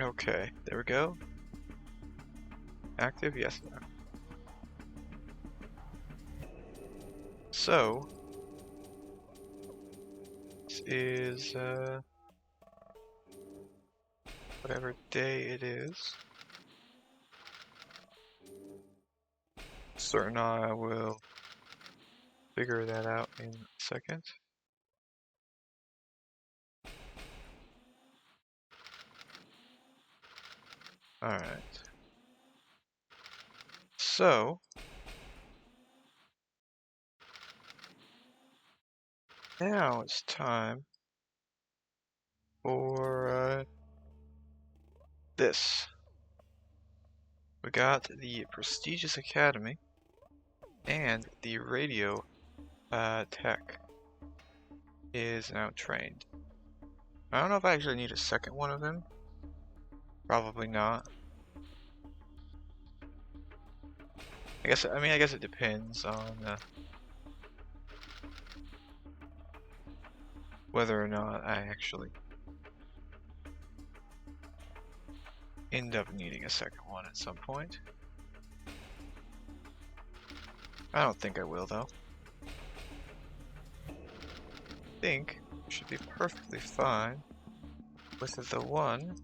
Okay, there we go. Active? Yes. So, this is, whatever day it is. Certain I will figure that out in a second. Alright. So, now it's time for this. We got the prestigious academy and the radio tech is now trained. I don't know if I actually need a second one of them. Probably not. I guess it depends on whether or not I actually end up needing a second one at some point. I don't think I will though. I think I should be perfectly fine with the one.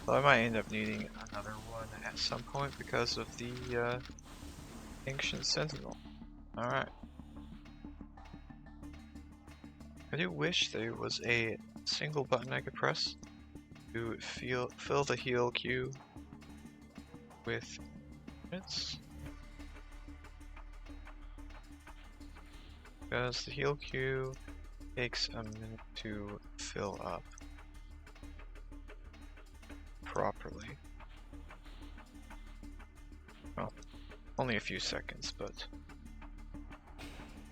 Well, I might end up needing another one at some point because of the Ancient Sentinel. Alright. I do wish there was a single button I could press to fill the heal queue with units. Because the heal queue takes a minute to fill up properly. Well, only a few seconds, but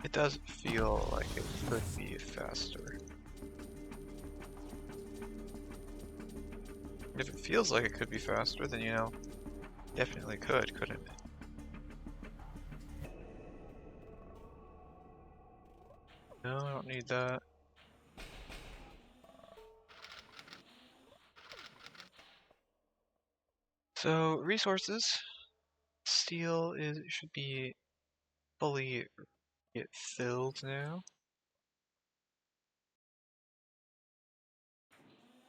it does feel like it could be faster. And if it feels like it could be faster, then you know, definitely could, couldn't it? No, I don't need that. So, resources. Steel should be fully filled now.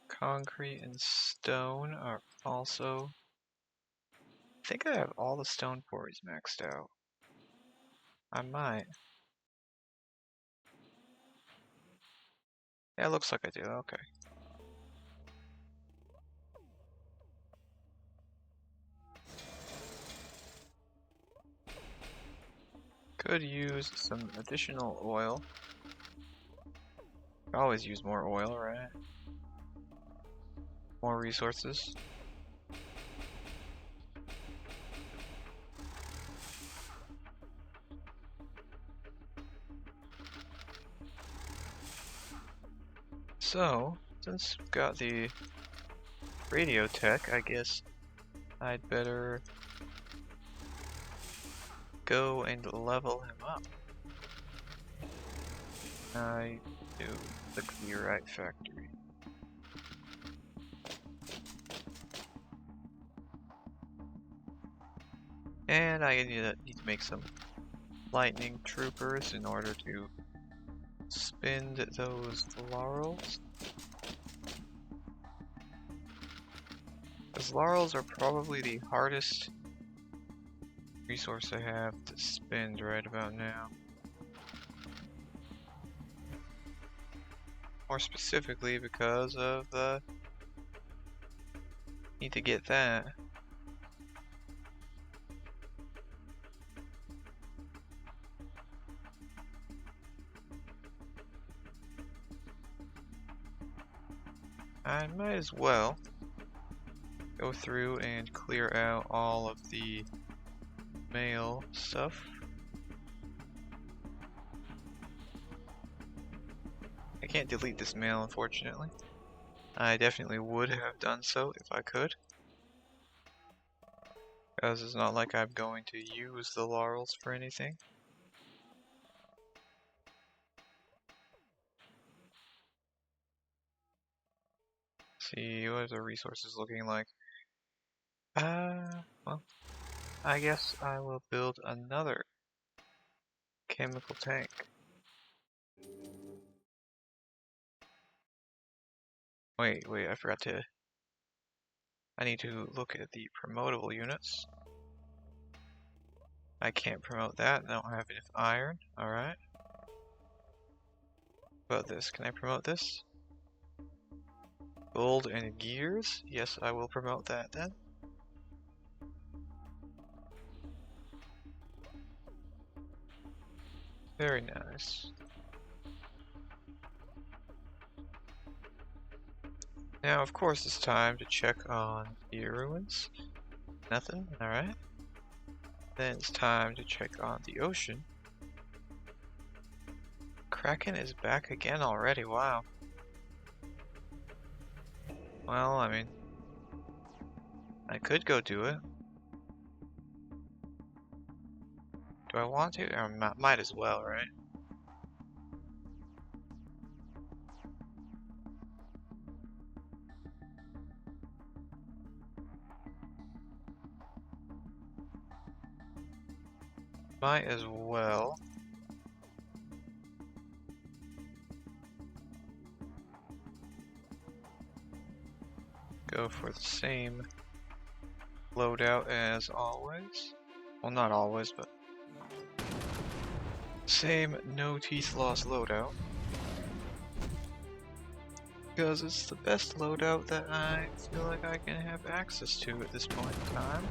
Concrete and stone are also... I think I have all the stone quarries maxed out. I might. Yeah, it looks like I do, okay. Could use some additional oil. Always use more oil, right? More resources. So, since we've got the radio tech, I guess I'd better go and level him up. I do the right factory. And I need to make some lightning troopers in order to spend those laurels. Because laurels are probably the hardest resource I have to spend right about now. More specifically because of the need to get that. I might as well go through and clear out all of the mail stuff. I can't delete this mail, unfortunately. I definitely would have done so if I could. Because it's not like I'm going to use the laurels for anything. see, what are the resources looking like? Well, I guess I will build another chemical tank. Wait, I forgot to... I need to look at the promotable units. I can't promote that, I don't have enough iron, alright. What about this? Can I promote this? Gold and gears? Yes, I will promote that then. Very nice. Now, of course, it's time to check on the ruins. Nothing, alright. Then it's time to check on the ocean. Kraken is back again already, wow. Well, I mean, I could go do it. Do I want to? Or might as well, right? Might as well. Go for the same loadout as always. Well, not always, but same no teeth loss loadout. Because it's the best loadout that I feel like I can have access to at this point in time.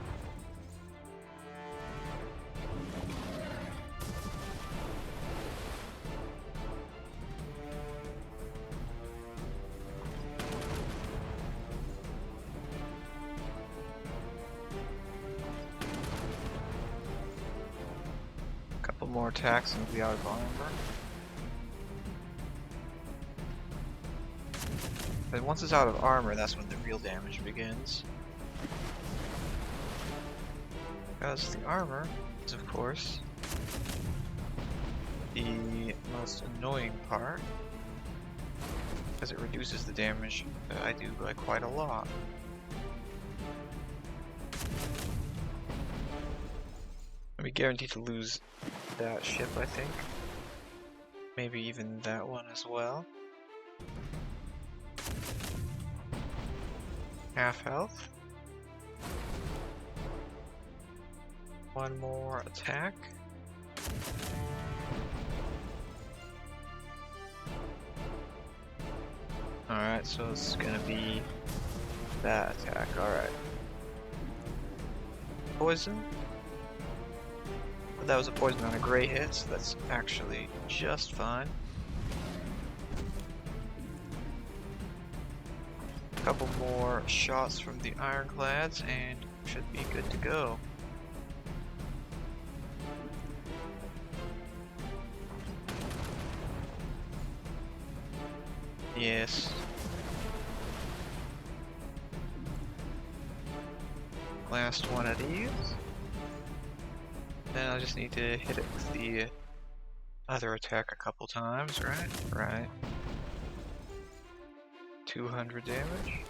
Couple more attacks and we'll be out of armor. But once it's out of armor, that's when the real damage begins. Because the armor is, of course, the most annoying part. Because it reduces the damage that I do by quite a lot. I'll be guaranteed to lose that ship, I think. Maybe even that one as well. Half health. One more attack. Alright, so it's gonna be that attack, alright. Poison. But that was a poison on a gray hit, so that's actually just fine. Couple more shots from the ironclads and should be good to go. Yes. Last one of these. Then I just need to hit it with the other attack a couple times, right? Right. 200 damage.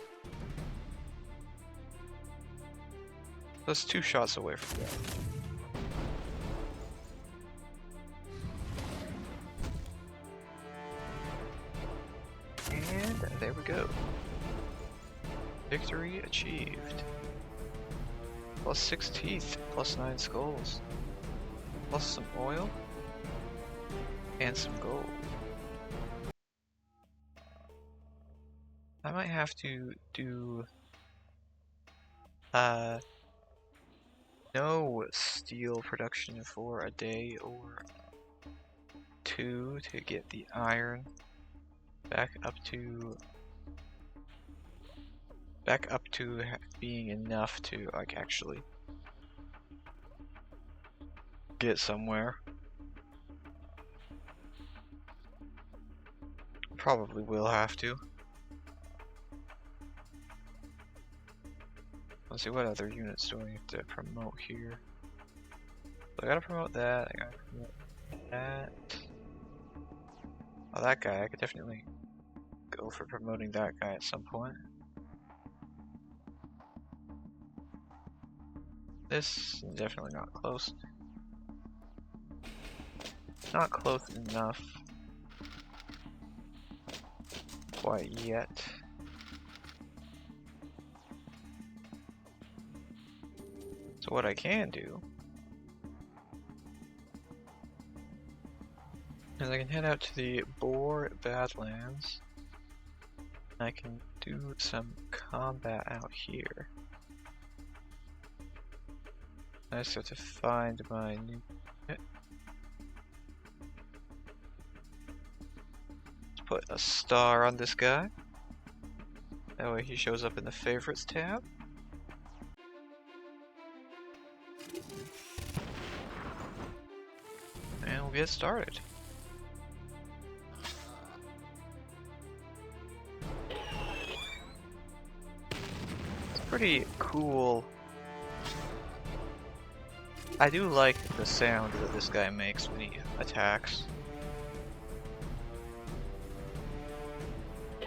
That's 2 shots away from death. And there we go. Victory achieved. Plus 6 teeth, plus 9 skulls, plus some oil, and some gold. I might have to do no steel production for a day or 2 to get the iron back up to being enough to like actually get somewhere. Probably will have to. Let's see, what other units do I have to promote here? So I gotta promote that, I gotta promote that. Oh, that guy, I could definitely go for promoting that guy at some point. This is definitely not close. Not close enough. Quite yet. So what I can do is I can head out to the Boar Badlands. I can do some combat out here. I just have to find my new pet. Let's put a star on this guy. That way he shows up in the favorites tab. And we'll get started. It's pretty cool. I do like the sound that this guy makes when he attacks. I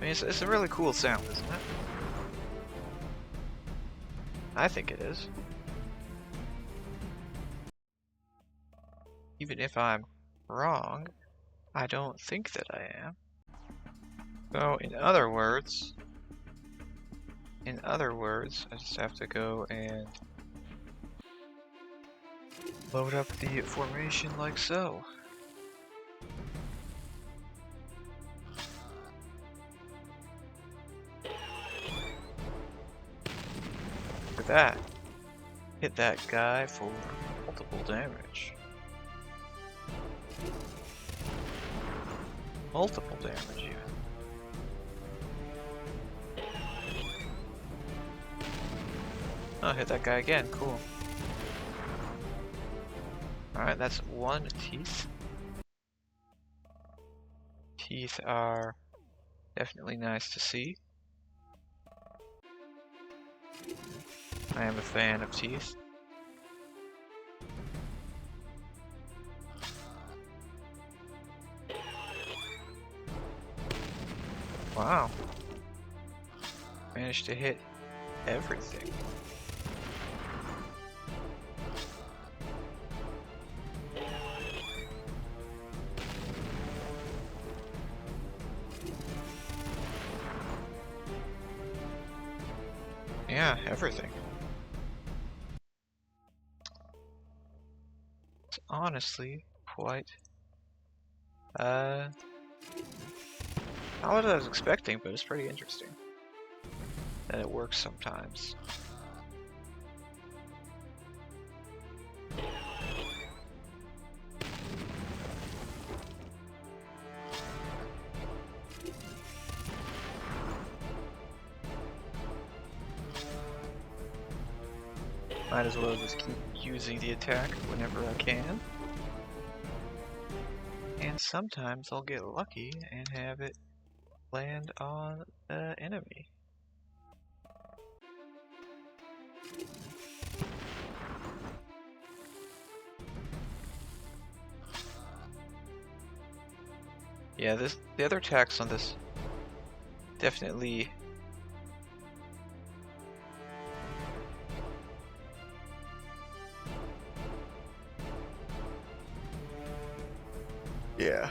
mean, it's a really cool sound, isn't it? I think it is. Even if I'm wrong, I don't think that I am. So, in other words, I just have to go and load up the formation like so. For that, hit that guy for multiple damage. Multiple damage even. Oh, hit that guy again, cool. Alright, that's one teeth. Teeth are definitely nice to see. I am a fan of teeth. Wow. Managed to hit everything. Yeah, everything. It's honestly quite not what I was expecting, but it's pretty interesting that it works sometimes. Might as well just keep using the attack whenever I can. And sometimes I'll get lucky and have it land on the enemy. Yeah, the other attacks on this definitely yeah.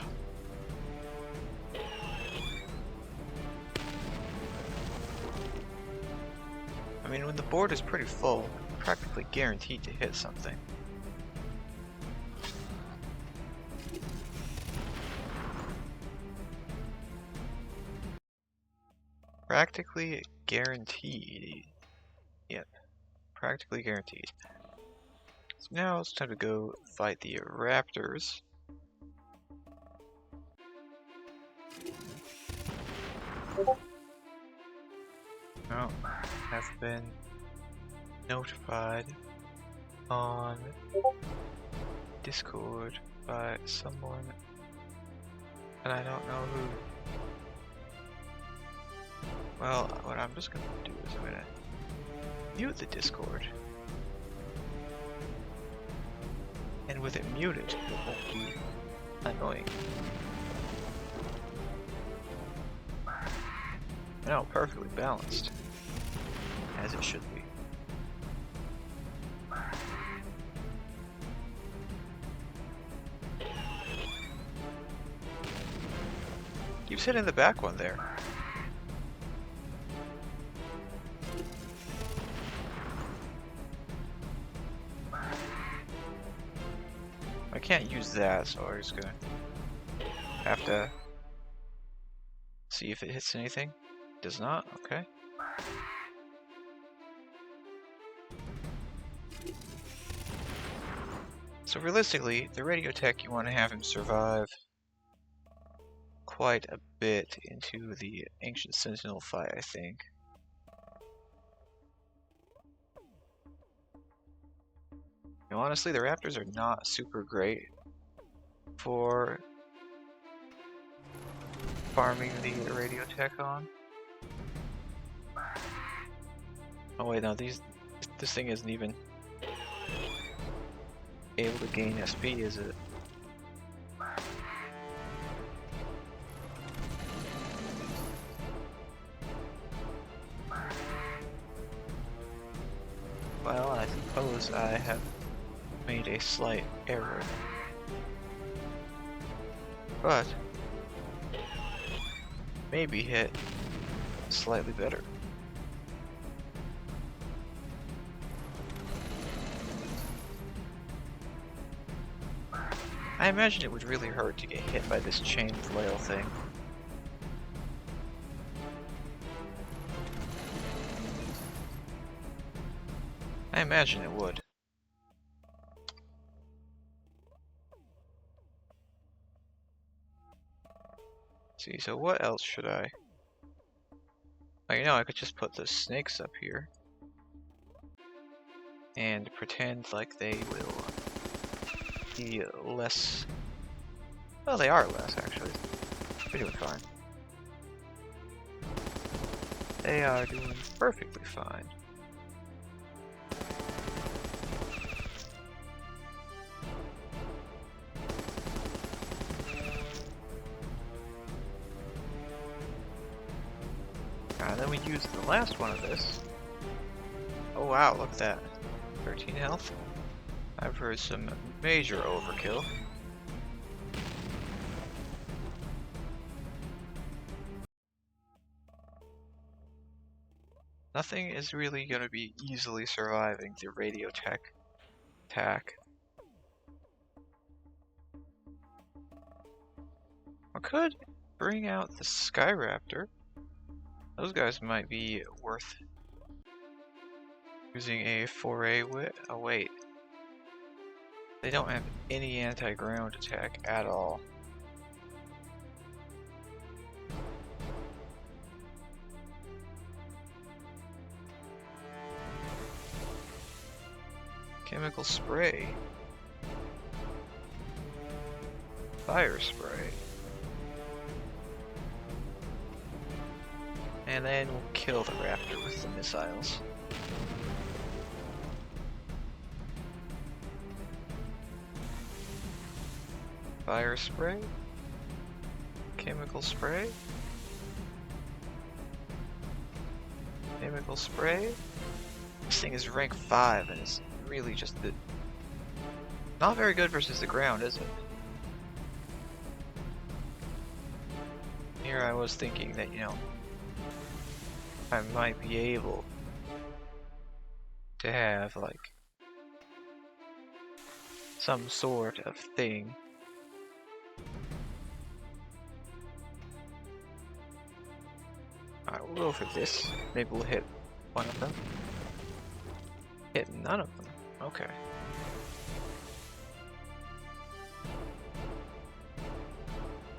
I mean, when the board is pretty full, you're practically guaranteed to hit something. Practically guaranteed. Yep, practically guaranteed. So now it's time to go fight the raptors. Oh, I've been notified on Discord by someone, and I don't know who. Well, what I'm just gonna do is I'm gonna mute the Discord, and with it muted, it won't be annoying. No, perfectly balanced. as it should be. Keeps hitting the back one there. I can't use that, so I'm just gonna have to see if it hits anything. Does not, okay. So realistically, the radio tech, you want to have him survive quite a bit into the Ancient Sentinel fight, I think. You know, honestly, the raptors are not super great for farming the radio tech on. Oh wait, no, this thing isn't even able to gain SP, is it? Well, I suppose I have made a slight error. But maybe hit slightly better. I imagine it would really hurt to get hit by this chain flail thing. I imagine it would. See, so what else should I? Oh, you know, I could just put the snakes up here and pretend like they will be less. Well, they are less, actually. They're doing fine. They are doing perfectly fine. And then we use the last one of this. Oh wow, look at that. 13 health. I've heard some major overkill. Nothing is really going to be easily surviving the radio tech attack. I could bring out the Sky Raptor. Those guys might be worth using a foray with. Oh wait. They don't have any anti-ground attack at all. Chemical spray. Fire spray. And then we'll kill the raptor with the missiles. Fire spray. Chemical spray. Chemical spray. This thing is rank 5 and it's really just not very good versus the ground, is it? Here I was thinking that, you know, I might be able to have like some sort of thing. Alright, we'll go for this. Maybe we'll hit one of them. Hit none of them. Okay.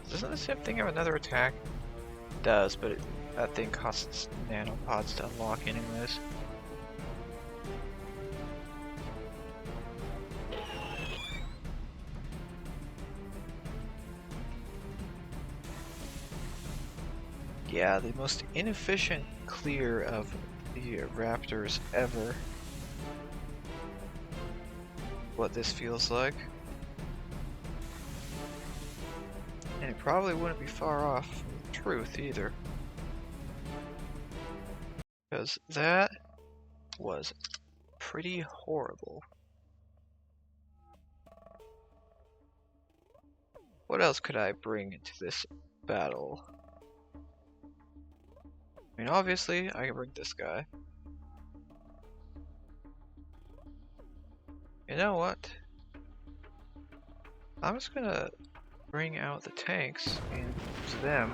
Doesn't this thing have another attack? It does, but that thing costs nanopods to unlock anyways. Yeah, the most inefficient clear of the raptors ever. What this feels like. And it probably wouldn't be far off from the truth either. Because that was pretty horrible. What else could I bring into this battle? I mean, obviously, I can bring this guy. You know what? I'm just gonna bring out the tanks and use them.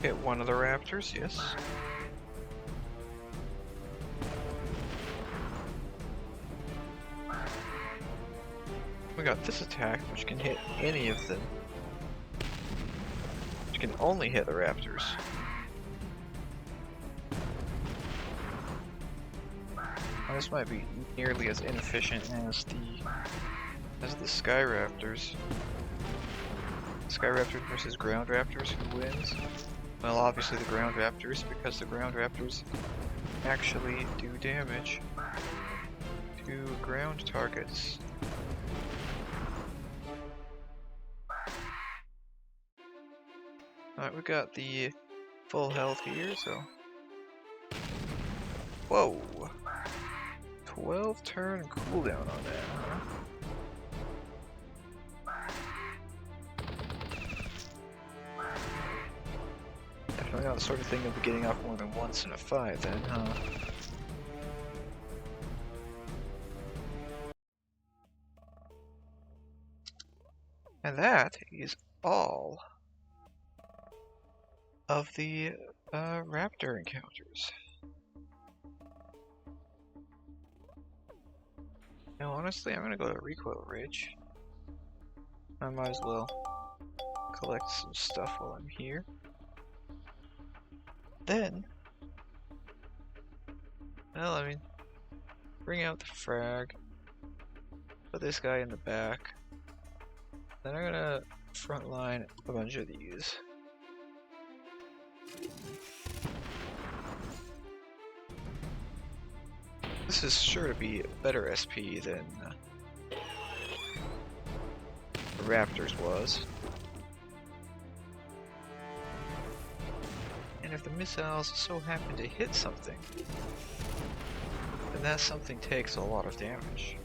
Hit one of the raptors, yes. We got this attack, which can hit any of them. Which can only hit the raptors. Well, this might be nearly as inefficient as the Sky Raptors. Sky Raptors versus Ground Raptors, who wins? Well, obviously the Ground Raptors, because the Ground Raptors actually do damage to ground targets. Alright, we got the full health here, so... Whoa! 12 turn cooldown on that, huh? Definitely not the sort of thing you'll be getting off more than once in a fight then, huh? And that is all of the raptor encounters. Now honestly, I'm gonna go to Recoil Ridge. I might as well collect some stuff while I'm here. Then, well, I mean, bring out the frag, put this guy in the back, then I'm gonna frontline a bunch of these. This is sure to be better SP than the Raptors was. And if the missiles so happen to hit something, then that something takes a lot of damage.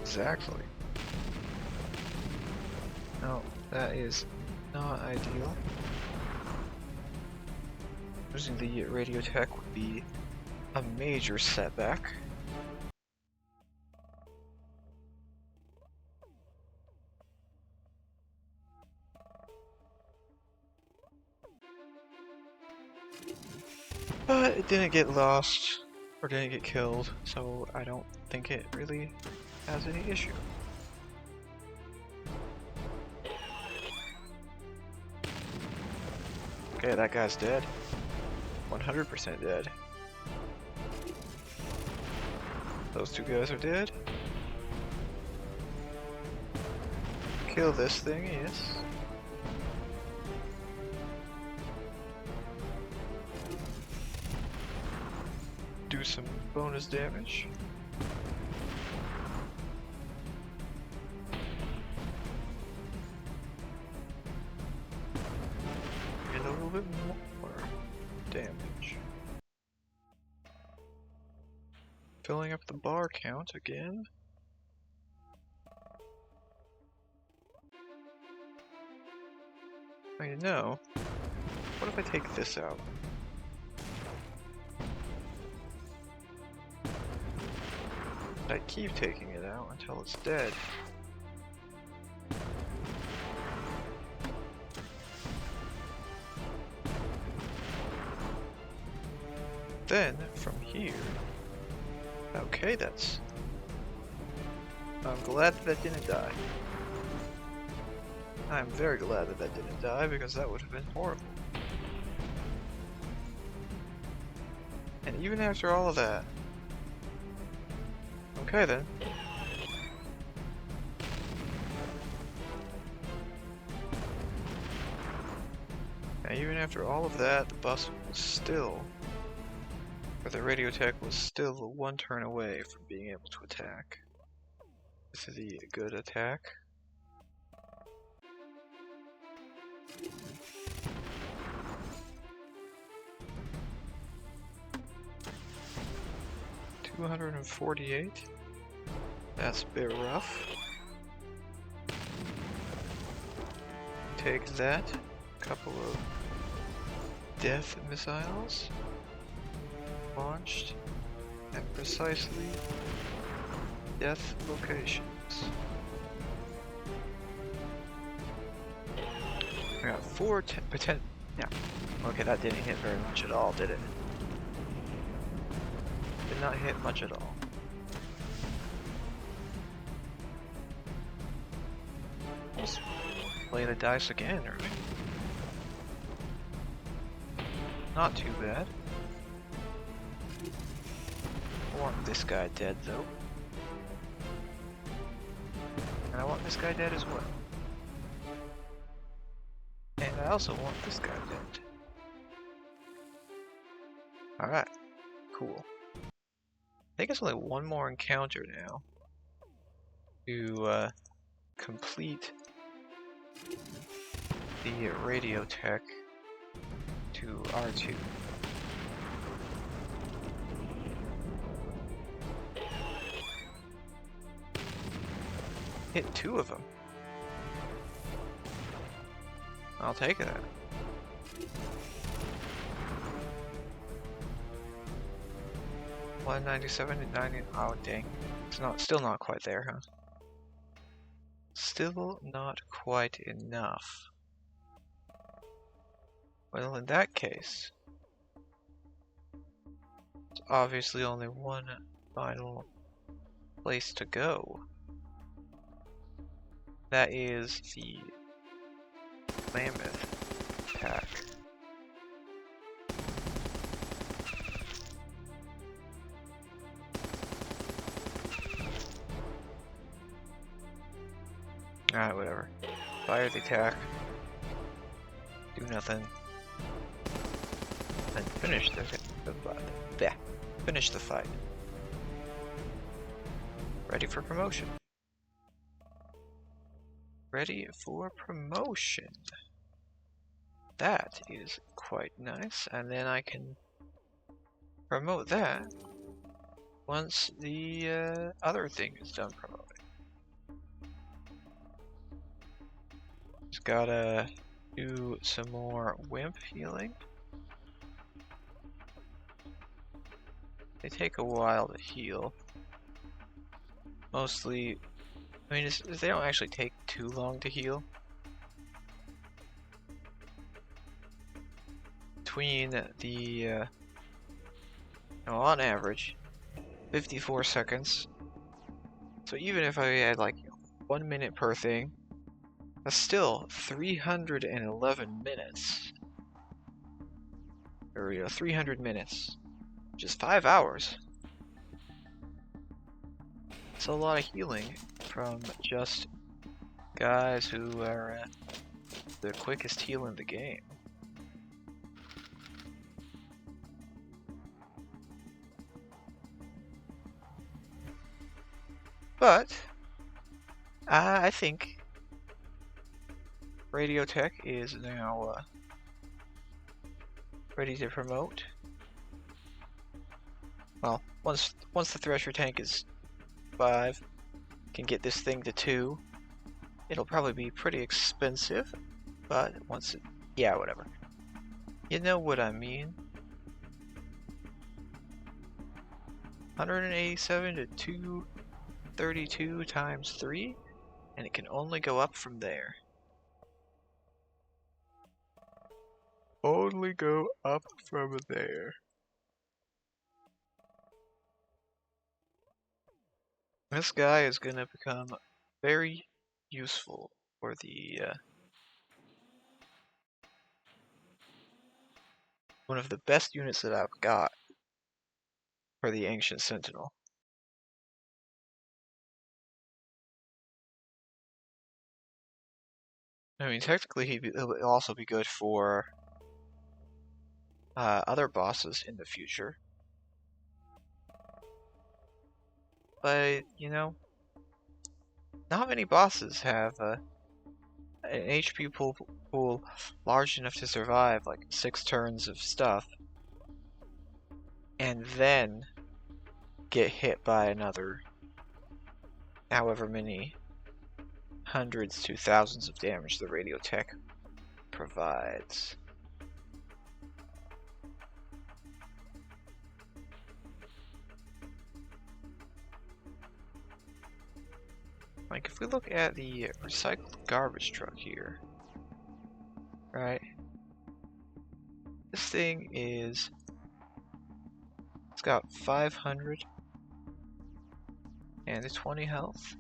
Exactly. No, that is not ideal. Losing the radio tech would be a major setback. But it didn't get lost, or didn't get killed, so I don't think it really has any issue. Okay, that guy's dead. 100% dead. Those two guys are dead. Kill this thing, yes. Do some bonus damage. And a little bit more damage. Filling up the bar count again. I mean, no. What if I take this out? I keep taking it out until it's dead. Then, from here... Okay, that's... I'm glad that didn't die. I'm very glad that that didn't die, because that would have been horrible. And even after all of that... Okay then. Even after all of that, the bus was still, or the radio tech was still one turn away from being able to attack. This is the good attack. $248. That's a bit rough. Take that. Couple of death missiles launched at precisely death locations. We got 4 potential. Yeah. Okay, that didn't hit very much at all, did it? Did not hit much at all. Let's play the dice again, or not too bad. I want this guy dead though. And I want this guy dead as well. And I also want this guy dead. Alright, cool. I think it's only one more encounter now to complete the radio tech to R2. Hit 2 of them. I'll take that. $197 and 90. Oh dang! It's still not quite there, huh? Still not quite enough. Well, in that case, there's obviously only one final place to go. That is the mammoth attack. Alright, whatever. Fire the attack. Do nothing. And finish finish the fight. Ready for promotion. Ready for promotion. That is quite nice. And then I can promote that once the other thing is done promoting. Just gotta do some more wimp healing. They take a while to heal. Mostly, I mean, they don't actually take too long to heal. Between the, on average, 54 seconds. So even if I had like 1 minute per thing, that's still 311 minutes. Or 300 minutes, which is 5 hours. It's a lot of healing from just guys who are the quickest heal in the game. But I think Radio Tech is now ready to promote. Well, once the Thresher tank is 5, can get this thing to 2. It'll probably be pretty expensive, but once it, yeah, whatever. You know what I mean. 187 to 232 times 3, and it can only go up from there. Only go up from there. This guy is gonna become very useful for the one of the best units that I've got for the Ancient Sentinel. I mean, technically he'll also be good for other bosses in the future. But, you know, not many bosses have an HP pool large enough to survive like 6 turns of stuff and then get hit by another however many hundreds to thousands of damage the radio tech provides. Like, if we look at the recycled garbage truck here, right? This thing is... It's got 500 and 20 health.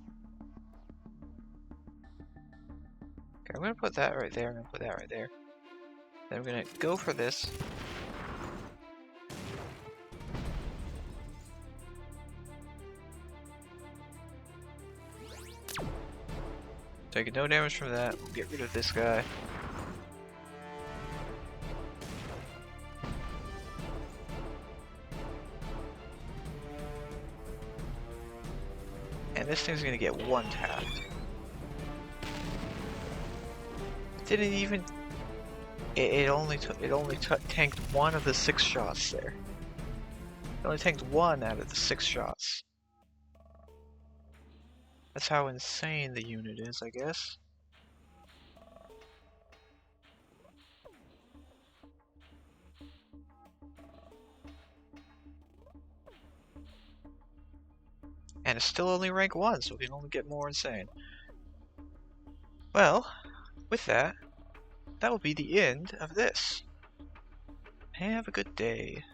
Okay, I'm gonna put that right there, I'm gonna put that right there. Then I'm gonna go for this. Taking no damage from that, we'll get rid of this guy. And this thing's gonna get one tapped. Didn't even... It only tanked one of the 6 shots there. It only tanked 1 out of the 6 shots. That's how insane the unit is, I guess. And it's still only rank 1, so we can only get more insane. Well, with that, that will be the end of this. Have a good day.